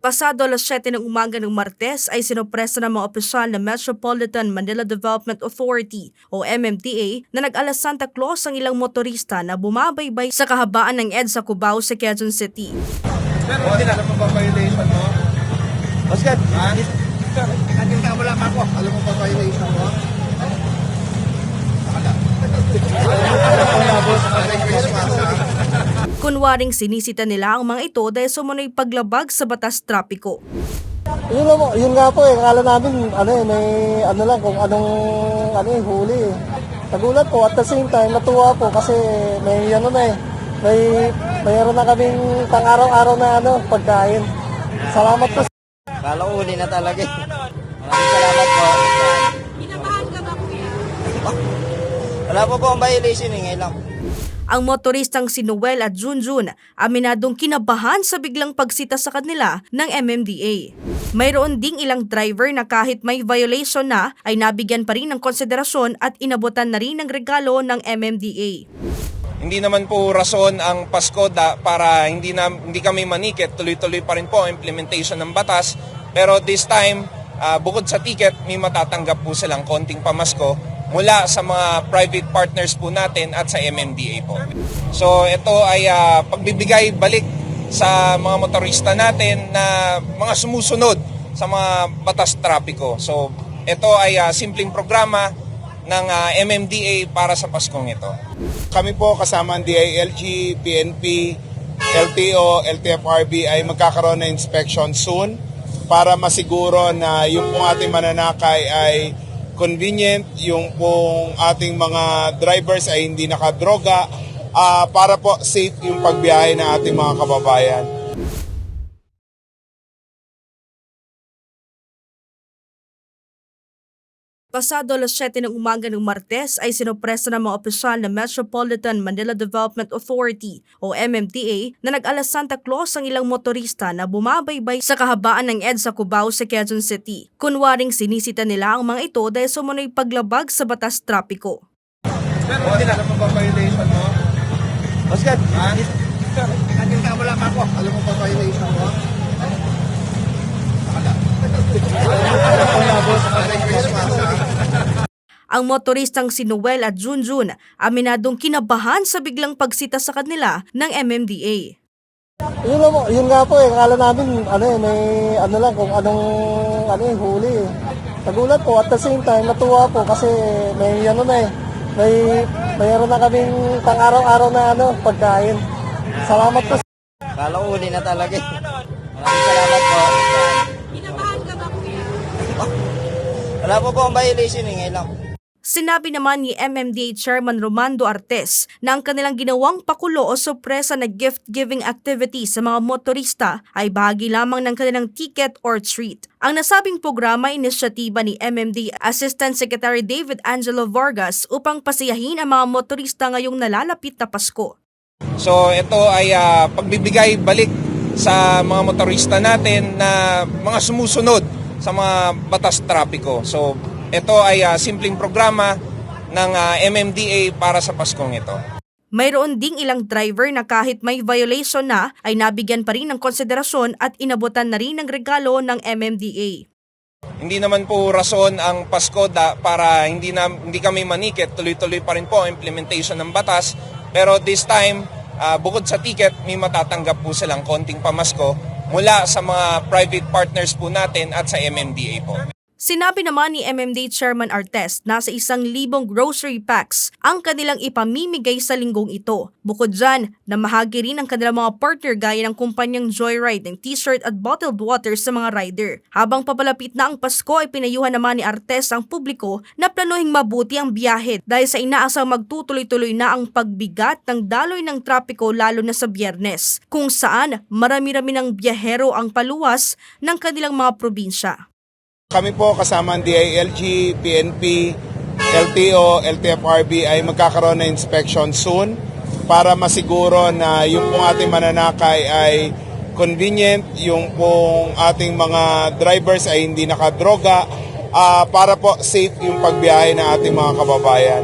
Pasado alas 7 ng umaga ng Martes ay sinopresa ng mga opisyal ng Metropolitan Manila Development Authority o MMDA na nag-alas Santa Claus ang ilang motorista na bumabaybay sa kahabaan ng EDSA Cubao sa Quezon City. Pero alam mo ba violation mo? Oscar, Atin ka wala pa ako. Alam mo ba violation mo? Kunwaring sinisita nila ang mga ito dahil sumunoy paglabag sa batas trapiko. yun nga po akala namin may kung anong huli. Nagulat po at the same time natuwa po kasi mayroon na kaming pang-araw-araw na pagkain. Salamat po. Kala uli na talaga. Maraming salamat po. Kinabahan ka ba, kuya? Wala po ang violation ngayon lang. Ang motoristang si Noel at Junjun aminadong kinabahan sa biglang pagsita sa kanila ng MMDA. Mayroon ding ilang driver na kahit may violation na ay nabigyan pa rin ng konsiderasyon at inabutan na rin ng regalo ng MMDA. Hindi naman po rason ang Pasko para hindi kami manikit, tuloy-tuloy pa rin po ang implementation ng batas. Pero this time, bukod sa ticket, may matatanggap po silang konting pamasko mula sa mga private partners po natin at sa MMDA po. So ito ay pagbibigay balik sa mga motorista natin na mga sumusunod sa mga batas trapiko. So ito ay simpleng programa ng MMDA para sa Paskong ito. Kami po kasama ang DILG, PNP, LTO, LTFRB ay magkakaroon ng inspection soon para masiguro na yung pong ating mananakay ay convenient, yung pong ating mga drivers ay hindi nakadroga para po safe yung pagbiyahe ng ating mga kababayan. Pasado alas 7 ng umaga ng Martes ay sinopresa ng mga opisyal ng Metropolitan Manila Development Authority o MMDA na nag-alas Santa Claus ang ilang motorista na bumabaybay sa kahabaan ng EDSA Cubao sa Quezon City. Kunwaring sinisita nila ang mga ito dahil sumunoy paglabag sa batas trapiko. Pero alam mo ba violation mo? Oscar, Atin ka wala pa ako. Alam mo ba violation mo? Ang motoristang si Noel at Junjun aminadong kinabahan sa biglang pagsita sa kanila ng MMDA. Yun nga po akala namin may kung anong huli. Nagulat po at the same time natuwa po kasi mayroon na kaming pang-araw-araw na pagkain. Salamat po. Kala uli na talaga. Maraming salamat po. Kinabahan ka ba, kuya? Wala po ang violation ngayon lang. Sinabi naman ni MMDA Chairman Romando Artes na ang kanilang ginawang pakulo o sorpresa na gift-giving activity sa mga motorista ay bahagi lamang ng kanilang ticket or treat. Ang nasabing programa ay inisyatiba ni MMDA Assistant Secretary David Angelo Vargas upang pasiyahin ang mga motorista ngayong nalalapit na Pasko. So ito ay pagbibigay balik sa mga motorista natin na mga sumusunod sa mga batas trapiko. So ito ay simpleng programa ng MMDA para sa Paskong ito. Mayroon ding ilang driver na kahit may violation na ay nabigyan pa rin ng konsiderasyon at inabutan na rin ng regalo ng MMDA. Hindi naman po rason ang Pasko para hindi kami manikit, tuloy-tuloy pa rin po ang implementation ng batas. Pero this time, bukod sa ticket, may matatanggap po silang konting pamasko mula sa mga private partners po natin at sa MMDA po. Sinabi naman ni MMDA Chairman Artes na sa 1,000 grocery packs ang kanilang ipamimigay sa linggong ito. Bukod dyan, namahagi rin ang kanilang mga partner gaya ng kumpanyang Joyride ng t-shirt at bottled water sa mga rider. Habang papalapit na ang Pasko ay pinayuhan naman ni Artes ang publiko na planuhing mabuti ang biyahe dahil sa inaasang magtutuloy-tuloy na ang pagbigat ng daloy ng trapiko lalo na sa Biyernes, kung saan marami-rami ng biyahero ang paluwas ng kanilang mga probinsya. Kami po kasama ang DILG, PNP, LTO, LTFRB ay magkakaroon ng inspection soon para masiguro na yung pong ating mananakay ay convenient, yung pong ating mga drivers ay hindi nakadroga para po safe yung pagbiyahe ng ating mga kababayan.